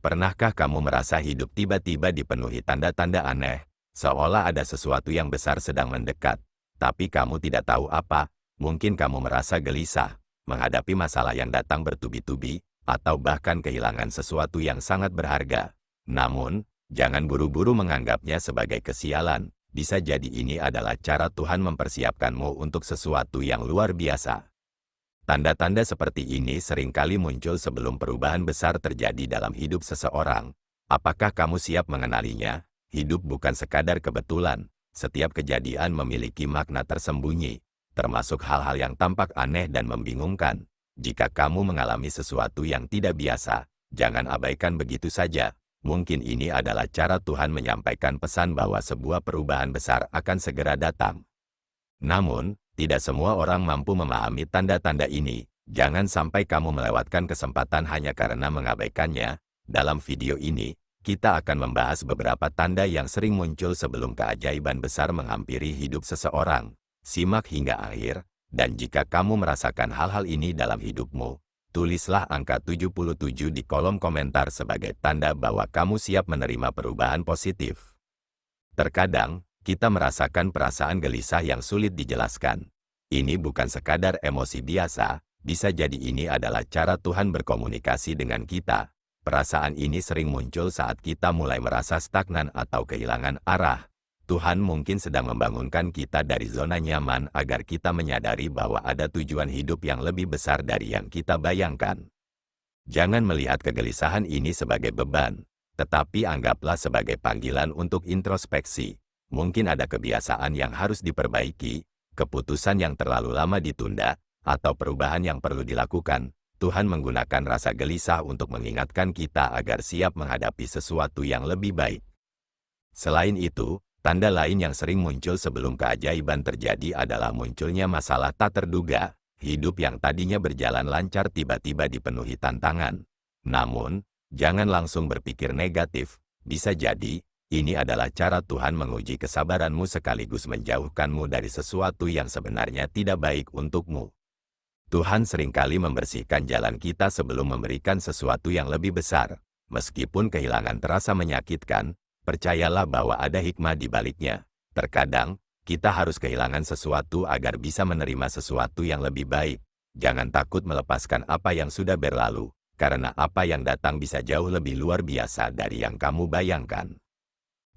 Pernahkah kamu merasa hidup tiba-tiba dipenuhi tanda-tanda aneh, seolah ada sesuatu yang besar sedang mendekat, tapi kamu tidak tahu apa? Mungkin kamu merasa gelisah, menghadapi masalah yang datang bertubi-tubi, atau bahkan kehilangan sesuatu yang sangat berharga. Namun, jangan buru-buru menganggapnya sebagai kesialan. Bisa jadi ini adalah cara Tuhan mempersiapkanmu untuk sesuatu yang luar biasa. Tanda-tanda seperti ini seringkali muncul sebelum perubahan besar terjadi dalam hidup seseorang. Apakah kamu siap mengenalinya? Hidup bukan sekadar kebetulan. Setiap kejadian memiliki makna tersembunyi, termasuk hal-hal yang tampak aneh dan membingungkan. Jika kamu mengalami sesuatu yang tidak biasa, jangan abaikan begitu saja. Mungkin ini adalah cara Tuhan menyampaikan pesan bahwa sebuah perubahan besar akan segera datang. Namun, tidak semua orang mampu memahami tanda-tanda ini. Jangan sampai kamu melewatkan kesempatan hanya karena mengabaikannya. Dalam video ini, kita akan membahas beberapa tanda yang sering muncul sebelum keajaiban besar menghampiri hidup seseorang. Simak hingga akhir, dan jika kamu merasakan hal-hal ini dalam hidupmu, tulislah angka 77 di kolom komentar sebagai tanda bahwa kamu siap menerima perubahan positif. Terkadang, kita merasakan perasaan gelisah yang sulit dijelaskan. Ini bukan sekadar emosi biasa, bisa jadi ini adalah cara Tuhan berkomunikasi dengan kita. Perasaan ini sering muncul saat kita mulai merasa stagnan atau kehilangan arah. Tuhan mungkin sedang membangunkan kita dari zona nyaman agar kita menyadari bahwa ada tujuan hidup yang lebih besar dari yang kita bayangkan. Jangan melihat kegelisahan ini sebagai beban, tetapi anggaplah sebagai panggilan untuk introspeksi. Mungkin ada kebiasaan yang harus diperbaiki, keputusan yang terlalu lama ditunda, atau perubahan yang perlu dilakukan. Tuhan menggunakan rasa gelisah untuk mengingatkan kita agar siap menghadapi sesuatu yang lebih baik. Selain itu, tanda lain yang sering muncul sebelum keajaiban terjadi adalah munculnya masalah tak terduga. Hidup yang tadinya berjalan lancar tiba-tiba dipenuhi tantangan. Namun, jangan langsung berpikir negatif. Bisa jadi, ini adalah cara Tuhan menguji kesabaranmu sekaligus menjauhkanmu dari sesuatu yang sebenarnya tidak baik untukmu. Tuhan seringkali membersihkan jalan kita sebelum memberikan sesuatu yang lebih besar. Meskipun kehilangan terasa menyakitkan, percayalah bahwa ada hikmah di baliknya. Terkadang, kita harus kehilangan sesuatu agar bisa menerima sesuatu yang lebih baik. Jangan takut melepaskan apa yang sudah berlalu, karena apa yang datang bisa jauh lebih luar biasa dari yang kamu bayangkan.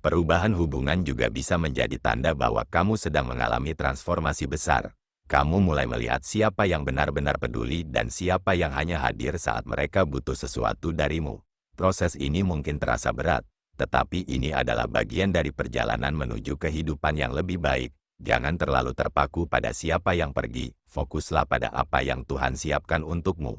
Perubahan hubungan juga bisa menjadi tanda bahwa kamu sedang mengalami transformasi besar. Kamu mulai melihat siapa yang benar-benar peduli dan siapa yang hanya hadir saat mereka butuh sesuatu darimu. Proses ini mungkin terasa berat, tetapi ini adalah bagian dari perjalanan menuju kehidupan yang lebih baik. Jangan terlalu terpaku pada siapa yang pergi, fokuslah pada apa yang Tuhan siapkan untukmu.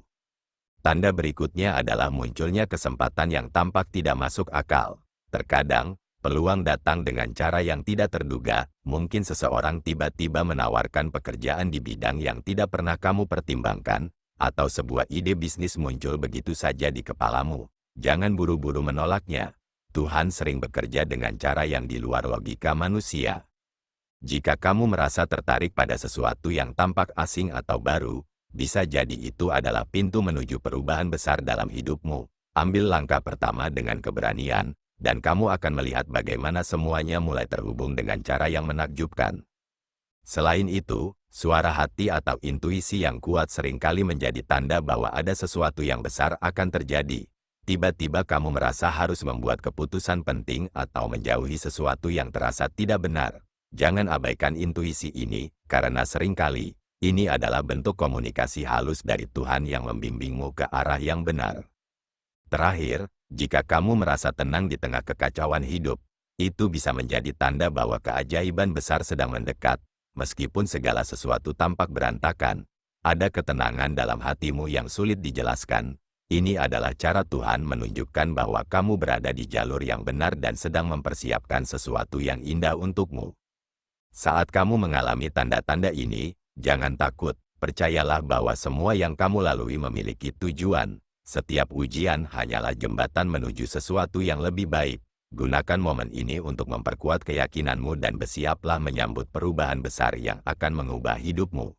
Tanda berikutnya adalah munculnya kesempatan yang tampak tidak masuk akal. Terkadang, peluang datang dengan cara yang tidak terduga. Mungkin seseorang tiba-tiba menawarkan pekerjaan di bidang yang tidak pernah kamu pertimbangkan, atau sebuah ide bisnis muncul begitu saja di kepalamu. Jangan buru-buru menolaknya. Tuhan sering bekerja dengan cara yang di luar logika manusia. Jika kamu merasa tertarik pada sesuatu yang tampak asing atau baru, bisa jadi itu adalah pintu menuju perubahan besar dalam hidupmu. Ambil langkah pertama dengan keberanian, dan kamu akan melihat bagaimana semuanya mulai terhubung dengan cara yang menakjubkan. Selain itu, suara hati atau intuisi yang kuat seringkali menjadi tanda bahwa ada sesuatu yang besar akan terjadi. Tiba-tiba kamu merasa harus membuat keputusan penting atau menjauhi sesuatu yang terasa tidak benar. Jangan abaikan intuisi ini, karena seringkali, ini adalah bentuk komunikasi halus dari Tuhan yang membimbingmu ke arah yang benar. Terakhir, jika kamu merasa tenang di tengah kekacauan hidup, itu bisa menjadi tanda bahwa keajaiban besar sedang mendekat. Meskipun segala sesuatu tampak berantakan, ada ketenangan dalam hatimu yang sulit dijelaskan. Ini adalah cara Tuhan menunjukkan bahwa kamu berada di jalur yang benar dan sedang mempersiapkan sesuatu yang indah untukmu. Saat kamu mengalami tanda-tanda ini, jangan takut. Percayalah bahwa semua yang kamu lalui memiliki tujuan. Setiap ujian hanyalah jembatan menuju sesuatu yang lebih baik. Gunakan momen ini untuk memperkuat keyakinanmu dan bersiaplah menyambut perubahan besar yang akan mengubah hidupmu.